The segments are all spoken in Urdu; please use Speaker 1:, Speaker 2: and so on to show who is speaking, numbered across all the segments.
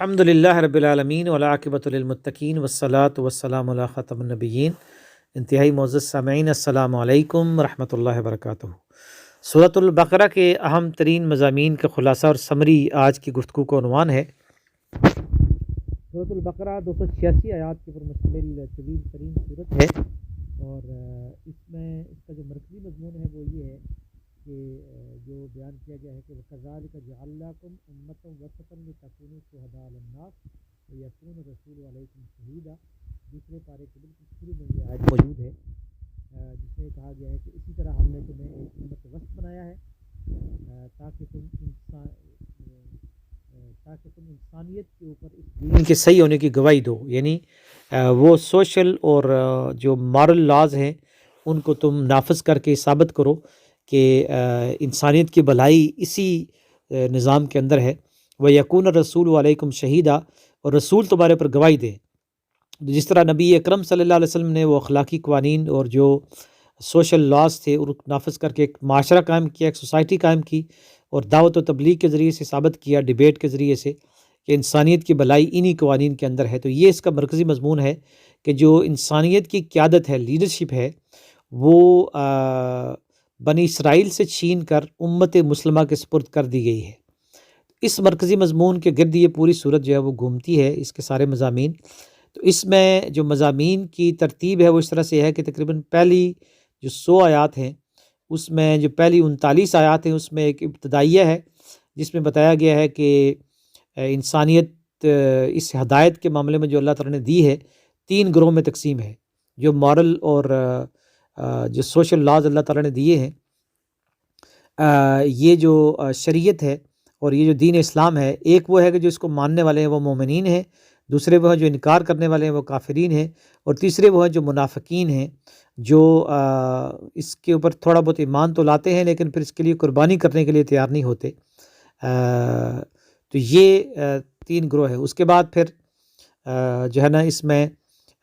Speaker 1: الحمد للہ رب العالمین والعاقبۃ للمتقین والصلاۃ والسلام علی خاتم النبیین۔ انتہائی معزز سامعین، السلام علیکم ورحمۃ اللہ وبرکاتہ۔ سورۃ البقرہ کے اہم ترین مضامین کا خلاصہ اور سمری آج کی گفتگو کا عنوان ہے۔ سورۃ البقرہ 286 آیات کے پر مشتمل طویل ترین صورت ہے، اور اس کا جو مرکزی مضمون ہے وہ یہ ہے کہ جو بیان کیا گیا ہے کہ وَكَذَلِكَ جَعَلْنَاكُمْ أُمَّةً وَسَطًا لِتَكُونُوا شُهَدَاءَ عَلَى النَّاسِ وَيَكُونَ الرَّسُولُ عَلَيْكُمْ شَهِيدًا۔ دوسرے پارے کے بالکل شروع میں یہ آیت موجود ہے، جس میں کہا گیا ہے کہ اسی طرح ہم نے تمہیں ایک امت وسط بنایا ہے تاکہ تم انسانیت کے اوپر اس دین کے صحیح ہونے کی گواہی دو، یعنی وہ سوشل اور جو مارل لاز ہیں ان کو تم نافذ کر کے ثابت کرو کہ انسانیت کی بھلائی اسی نظام کے اندر ہے۔ وَيَكُونَ الرَّسُولُ عَلَيْكُمْ شَهِيدًا، اور رسول تمہارے پر گواہی دے۔ جس طرح نبی اکرم صلی اللہ علیہ وسلم نے وہ اخلاقی قوانین اور جو سوشل لاز تھے ان کو نافذ کر کے ایک معاشرہ قائم کیا، ایک سوسائٹی قائم کی، اور دعوت و تبلیغ کے ذریعے سے ثابت کیا، ڈیبیٹ کے ذریعے سے، کہ انسانیت کی بھلائی انہی قوانین کے اندر ہے۔ تو یہ اس کا مرکزی مضمون ہے کہ جو انسانیت کی قیادت ہے، لیڈرشپ ہے، وہ بنی اسرائیل سے چھین کر امت مسلمہ کے سپرد کر دی گئی ہے۔ اس مرکزی مضمون کے گرد یہ پوری صورت جو ہے وہ گھومتی ہے، اس کے سارے مضامین۔ تو اس میں جو مضامین کی ترتیب ہے وہ اس طرح سے ہے کہ تقریباً پہلی جو 100 آیات ہیں اس میں جو پہلی 39 آیات ہیں اس میں ایک ابتدائیہ ہے، جس میں بتایا گیا ہے کہ انسانیت اس ہدایت کے معاملے میں جو اللہ تعالیٰ نے دی ہے 3 گروہ میں تقسیم ہے۔ جو مورل اور جو سوشل لاز اللہ تعالیٰ نے دیے ہیں، یہ جو شریعت ہے اور یہ جو دین اسلام ہے، ایک وہ ہے کہ جو اس کو ماننے والے ہیں وہ مومنین ہیں، دوسرے وہ ہیں جو انکار کرنے والے ہیں وہ کافرین ہیں، اور تیسرے وہ ہیں جو منافقین ہیں، جو اس کے اوپر تھوڑا بہت ایمان تو لاتے ہیں لیکن پھر اس کے لیے قربانی کرنے کے لیے تیار نہیں ہوتے۔ تو یہ 3 گروہ ہے۔ اس کے بعد پھر جو ہے نا اس میں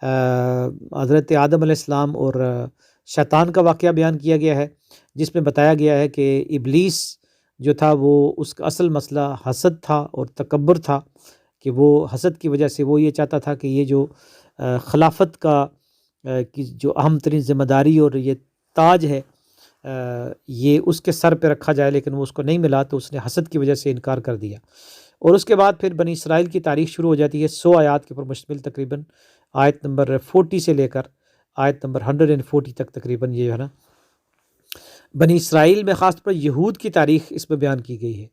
Speaker 1: حضرت آدم علیہ السلام اور شیطان کا واقعہ بیان کیا گیا ہے، جس میں بتایا گیا ہے کہ ابلیس جو تھا وہ اس کا اصل مسئلہ حسد تھا اور تکبر تھا، کہ وہ حسد کی وجہ سے وہ یہ چاہتا تھا کہ یہ جو خلافت کا کی جو اہم ترین ذمہ داری اور یہ تاج ہے یہ اس کے سر پہ رکھا جائے، لیکن وہ اس کو نہیں ملا تو اس نے حسد کی وجہ سے انکار کر دیا۔ اور اس کے بعد پھر بنی اسرائیل کی تاریخ شروع ہو جاتی ہے 100 آیات کے اوپر مشتمل، تقریباً آیت نمبر 40 سے لے کر آیت نمبر 140 تک تقریباً یہ ہے نا بنی اسرائیل میں خاص طور پر یہود کی تاریخ اس میں بیان کی گئی ہے،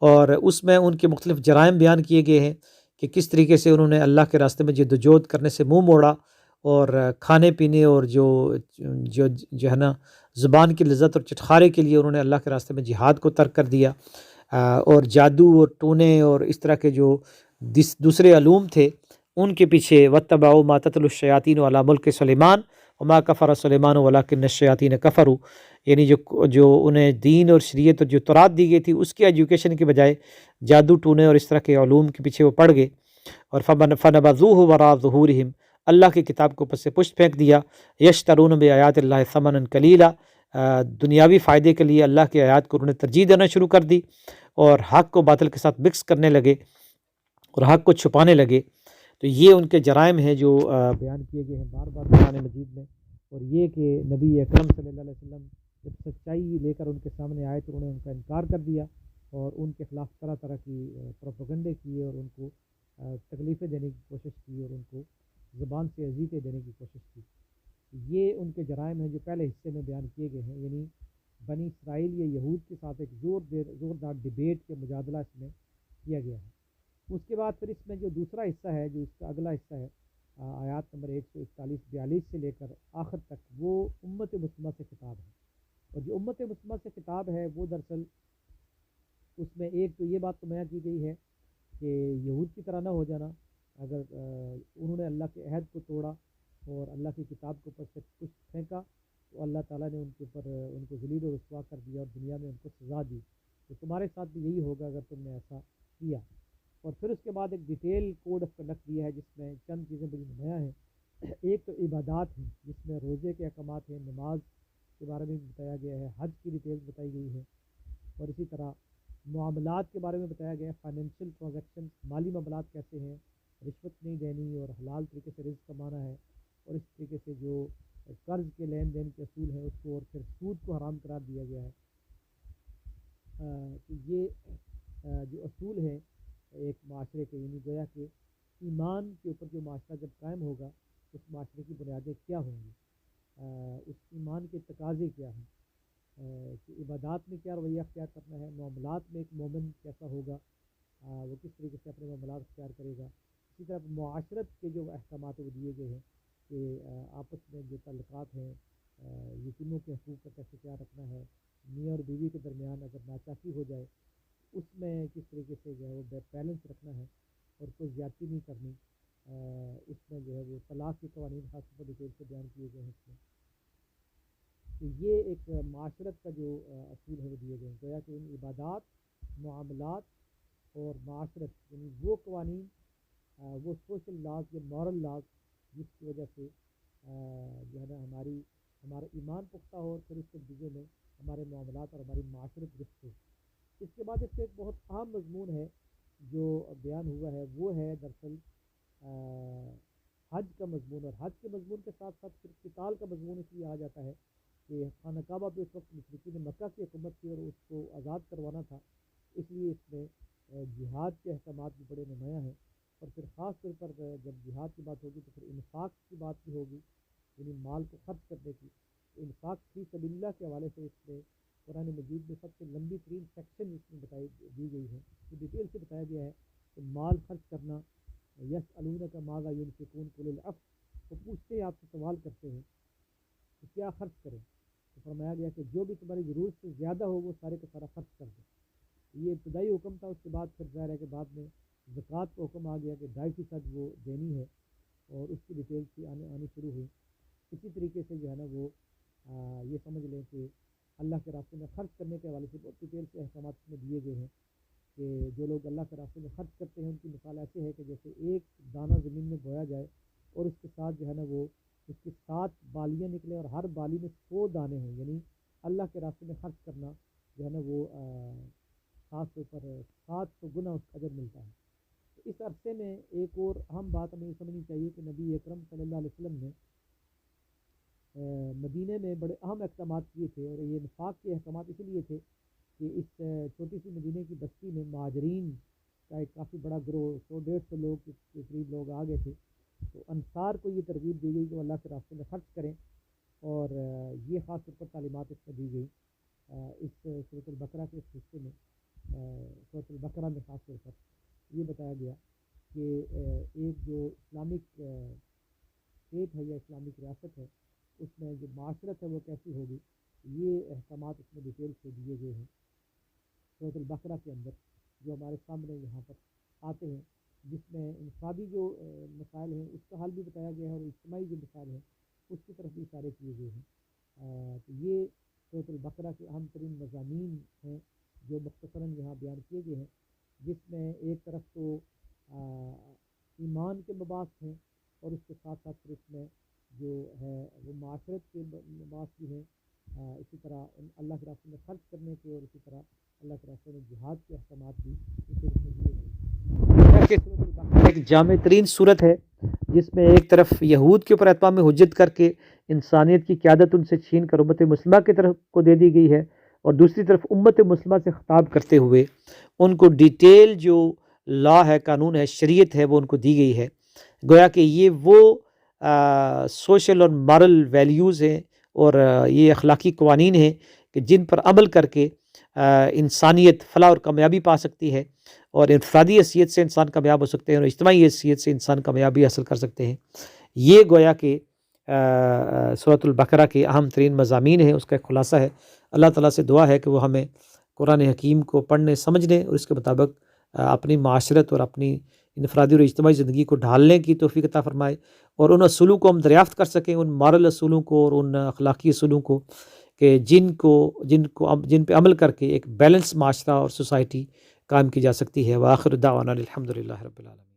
Speaker 1: اور اس میں ان کے مختلف جرائم بیان کیے گئے ہیں کہ کس طریقے سے انہوں نے اللہ کے راستے میں جدوجہد کرنے سے منہ موڑا، اور کھانے پینے اور جو ہے نا زبان کی لذت اور چٹخارے کے لیے انہوں نے اللہ کے راستے میں جہاد کو ترک کر دیا، اور جادو اور ٹونے اور اس طرح کے جو دوسرے علوم تھے ان کے پیچھے واتبعوا ما تتلو الشیاطین علی ملک سلیمان وما کفر سلیمان ولکن الشیاطین کفروا، یعنی جو انہیں دین اور شریعت اور جو تورات دی گئی تھی اس کی ایجوکیشن کے بجائے جادو ٹونے اور اس طرح کے علوم کے پیچھے وہ پڑ گئے، اور فنبذوہ وراء ظہورہم، اللہ کی کتاب کو اوپر سے پشت پھینک دیا۔ یشترون بآیات اللہ ثمنا قلیلا، دنیاوی فائدے کے لیے اللہ کی آیات کو انہوں نے ترجیح دینا شروع کر دی، اور حق کو باطل کے ساتھ مکس کرنے لگے اور حق کو چھپانے لگے۔ تو یہ ان کے جرائم ہیں جو بیان کیے گئے ہیں بار بار قرآن مجید میں، اور یہ کہ نبی اکرم صلی اللہ علیہ وسلم جب سچائی لے کر ان کے سامنے آئے تو انہوں نے ان کا انکار کر دیا، اور ان کے خلاف طرح طرح کی پروپیگنڈے کیے، اور ان کو تکلیفیں دینے کی کوشش کی، اور ان کو زبان سے اذیتیں دینے کی کوشش کی۔ یہ ان کے جرائم ہیں جو پہلے حصے میں بیان کیے گئے ہیں، یعنی بنی اسرائیل یا یہود کے ساتھ ایک زوردار ڈیبیٹ کے مجادلہ اس میں کیا گیا ہے۔ اس کے بعد پھر اس میں جو دوسرا حصہ ہے، جو اس کا اگلا حصہ ہے آیات نمبر 141-42 سے لے کر آخر تک، وہ امت مسلمہ سے خطاب ہے۔ اور جو امت مسلمہ سے خطاب ہے وہ دراصل اس میں ایک تو یہ بات تو بیان کی گئی ہے کہ یہود کی طرح نہ ہو جانا، اگر انہوں نے اللہ کے عہد کو توڑا اور اللہ کی کتاب کے اوپر سے کچھ پھینکا تو اللہ تعالیٰ نے ان کے اوپر ان کو ذلیل و رسوا کر دیا اور دنیا میں ان کو سزا دی، تو تمہارے ساتھ بھی یہی ہوگا اگر تم نے ایسا کیا۔ اور پھر اس کے بعد ایک ڈیٹیل کوڈ آف کنڈکٹ دیا ہے جس میں چند چیزیں بڑی نمایاں ہیں۔ ایک تو عبادات ہیں جس میں روزے کے احکامات ہیں، نماز کے بارے میں بتایا گیا ہے، حج کی ڈیٹیلز بتائی گئی ہے، اور اسی طرح معاملات کے بارے میں بتایا گیا ہے، فائنینشیل ٹرانزیکشن، مالی معاملات کیسے ہیں، رشوت نہیں دینی اور حلال طریقے سے رزق کمانا ہے، اور اس طریقے سے جو قرض کے لین دین کے اصول ہیں اس کو، اور پھر سود کو حرام قرار دیا گیا ہے۔ کہ یہ جو اصول ہیں ایک معاشرے کے، یعنی گویا کہ ایمان کے اوپر جو معاشرہ جب قائم ہوگا اس معاشرے کی بنیادیں کیا ہوں گی، اس ایمان کے تقاضے کیا ہیں، کہ عبادات میں کیا رویہ اختیار کرنا ہے، معاملات میں ایک مومن کیسا ہوگا، وہ کس طریقے سے اپنے معاملات اختیار کرے گا، اسی طرح معاشرت کے جو احکامات وہ دیے گئے ہیں کہ آپس میں جو تعلقات ہیں، یتیموں کے حقوق کا کیسے کیا رکھنا ہے، میاں اور بیوی کے درمیان اگر ناچاکی ہو جائے اس میں کس طریقے سے جو ہے وہ بیلنس رکھنا ہے اور کوئی زیادتی نہیں کرنی، اس میں جو ہے وہ طلاق کے قوانین خاص طور پر ڈیٹیل سے بیان کیے گئے ہیں اس میں۔ تو یہ ایک معاشرت کا جو اصول ہے وہ دیے گئے ہیں، گویا کہ ان عبادات، معاملات اور معاشرت یعنی وہ قوانین، وہ سوشل لاز یا مورل لاز جس کی وجہ سے جو ہے نا ہمارا ایمان پختہ ہو، اور پھر اس کے نتیجے میں ہمارے معاملات اور ہماری معاشرت درست ہو۔ اس کے بعد اس سے ایک بہت اہم مضمون ہے جو بیان ہوا ہے، وہ ہے دراصل حج کا مضمون، اور حج کے مضمون کے ساتھ ساتھ پھر قتال کا مضمون اس لیے آ جاتا ہے کہ خانہ کعبہ پہ اس وقت مشرکین مکہ کی حکومت تھی اور اس کو آزاد کروانا تھا، اس لیے اس میں جہاد کے احکامات بھی بڑے نمایاں ہیں، اور پھر خاص طور پر جب جہاد کی بات ہوگی تو پھر انفاق کی بات بھی ہوگی، یعنی مال کو خرچ کرنے کی۔ انفاق فی سبیل اللہ کے حوالے سے اس میں قرآن مجید میں سب سے لمبی ترین سیکشن اس میں دی گئی ہے، تو ڈیٹیل سے بتایا گیا ہے کہ مال خرچ کرنا، یسألونک ماذا ينفقون قل العفو، وہ پوچھتے ہیں آپ سے، سوال کرتے ہیں کہ کیا خرچ کریں، تو فرمایا گیا کہ جو بھی تمہاری ضرورت سے زیادہ ہو وہ سارے کا سارا خرچ کر دو۔ یہ ابتدائی حکم تھا، اس کے بعد پھر ظاہر ہے کہ بعد میں زکوٰۃ کا حکم آ گیا کہ 2.5% وہ دینی ہے، اور اس کی ڈیٹیل سے آنی شروع ہوئی۔ اسی طریقے سے جو ہے نا وہ یہ سمجھ لیں کہ اللہ کے راستے میں خرچ کرنے کے حوالے سے بہت ڈیٹیل سے احکامات میں دیے گئے ہیں کہ جو لوگ اللہ کے راستے میں خرچ کرتے ہیں ان کی مثال ایسے ہے کہ جیسے ایک دانہ زمین میں بویا جائے اور اس کے ساتھ جو ہے نا وہ اس کی 7 بالیاں نکلیں اور ہر بالی میں 100 دانے ہوں، یعنی اللہ کے راستے میں خرچ کرنا جو ہے نا وہ خاص طور پر 700 گنا اس کا اجر ملتا ہے۔ تو اس عرصے میں ایک اور اہم بات ہمیں یہ سمجھنی چاہیے کہ نبی اکرم صلی اللہ علیہ وسلم نے مدینہ میں بڑے اہم اقدامات کیے تھے، اور یہ انفاق کے احکامات اسی لیے تھے کہ اس چھوٹی سی مدینہ کی بستی میں مہاجرین کا ایک کافی بڑا گروہ 100-150 لوگ کے قریب لوگ آ گئے تھے، تو انصار کو یہ ترغیب دی گئی کہ وہ اللہ کے راستے میں خرچ کریں، اور یہ خاص طور پر تعلیمات اس میں دی گئی اس سورۃ البقرہ کے اس حصے میں۔ سورۃ البقرہ میں خاص طور پر یہ بتایا گیا کہ ایک جو اسلامک اسٹیٹ ہے یا اسلامک ریاست ہے اس میں جو معاشرت ہے وہ کیسی ہوگی، یہ احکامات اس میں ڈیٹیل سے دیے گئے ہیں سورۃ البقرہ کے اندر، جو ہمارے سامنے یہاں پر آتے ہیں، جس میں انفرادی جو مسائل ہیں اس کا حل بھی بتایا گیا ہے، اور اجتماعی جو مسائل ہیں اس کی طرف بھی اشارے کیے گئے ہیں۔ تو یہ سورۃ البقرہ کے اہم ترین مضامین ہیں جو مختصراً یہاں بیان کیے گئے ہیں، جس میں ایک طرف تو ایمان کے مباحث ہیں، اور اس کے ساتھ ساتھ پھر اس میں جو ہے وہ معاشرت کے مباحث بھی ہیں، اسی طرح اللہ کے راستے میں خرچ کرنے کے، اور اسی طرح اللہ کے راستے میں جہاد کے احکامات بھی اس میں دیے گئے۔ ایک جامع ترین صورت ہے جس میں ایک طرف یہود کے اوپر اتمام حجت کر کے انسانیت کی قیادت ان سے چھین کر امت مسلمہ کی طرف کو دے دی گئی ہے، اور دوسری طرف امت مسلمہ سے خطاب کرتے ہوئے ان کو ڈیٹیل جو لا ہے، قانون ہے، شریعت ہے، وہ ان کو دی گئی ہے۔ گویا کہ یہ وہ سوشل اور مارل ویلیوز ہیں اور یہ اخلاقی قوانین ہیں کہ جن پر عمل کر کے انسانیت فلاح اور کامیابی پا سکتی ہے، اور انفرادی حیثیت سے انسان کامیاب ہو سکتے ہیں اور اجتماعی حیثیت سے انسان کامیابی حاصل کر سکتے ہیں۔ یہ گویا کہ سورۃ البقرہ کے اہم ترین مضامین ہیں، اس کا ایک خلاصہ ہے۔ اللہ تعالیٰ سے دعا ہے کہ وہ ہمیں قرآن حکیم کو پڑھنے سمجھنے اور اس کے مطابق اپنی معاشرت اور اپنی انفرادی اور اجتماعی زندگی کو ڈھالنے کی توفیق عطا فرمائے، اور ان اصولوں کو ہم دریافت کر سکیں، ان مارل اصولوں کو اور ان اخلاقی اصولوں کو کہ جن پہ عمل کر کے ایک بیلنس معاشرہ اور سوسائٹی قائم کی جا سکتی ہے۔ وآخر دعوانا الحمد للہ رب العالمین۔